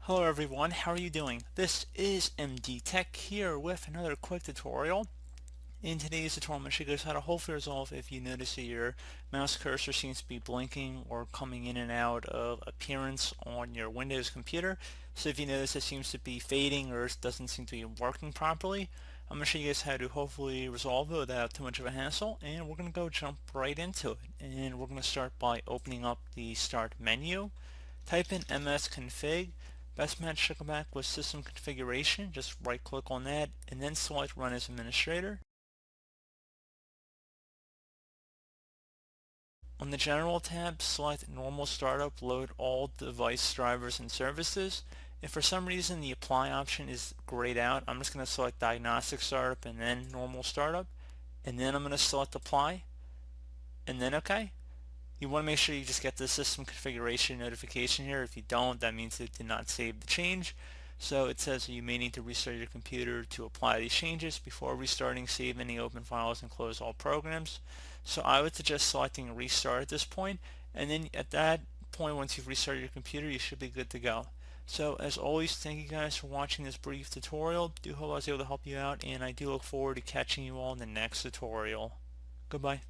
Hello everyone, how are you doing? This is MD Tech here with another quick tutorial. In today's tutorial, I'm going to show you guys how to hopefully resolve if you notice that your mouse cursor seems to be blinking or coming in and out of appearance on your Windows computer. So if you notice it seems to be fading or it doesn't seem to be working properly, I'm going to show you guys how to hopefully resolve it without too much of a hassle, and we're going to go jump right into it. And we're going to start by opening up the Start menu. Type in msconfig. Best match to come back with system configuration. Just right click on that and then select run as administrator. On the general tab, select normal startup, load all device drivers and services. If for some reason the apply option is grayed out, I'm just going to select diagnostic startup and then normal startup, and then I'm going to select apply and then OK. You want to make sure you just get the system configuration notification here. If you don't, that means it did not save the change. So it says you may need to restart your computer to apply these changes. Before restarting, save any open files and close all programs. So I would suggest selecting restart at this point, and then at that point, once you've restarted your computer, you should be good to go. So as always, thank you guys for watching this brief tutorial. Do hope I was able to help you out, and I do look forward to catching you all in the next tutorial. Goodbye.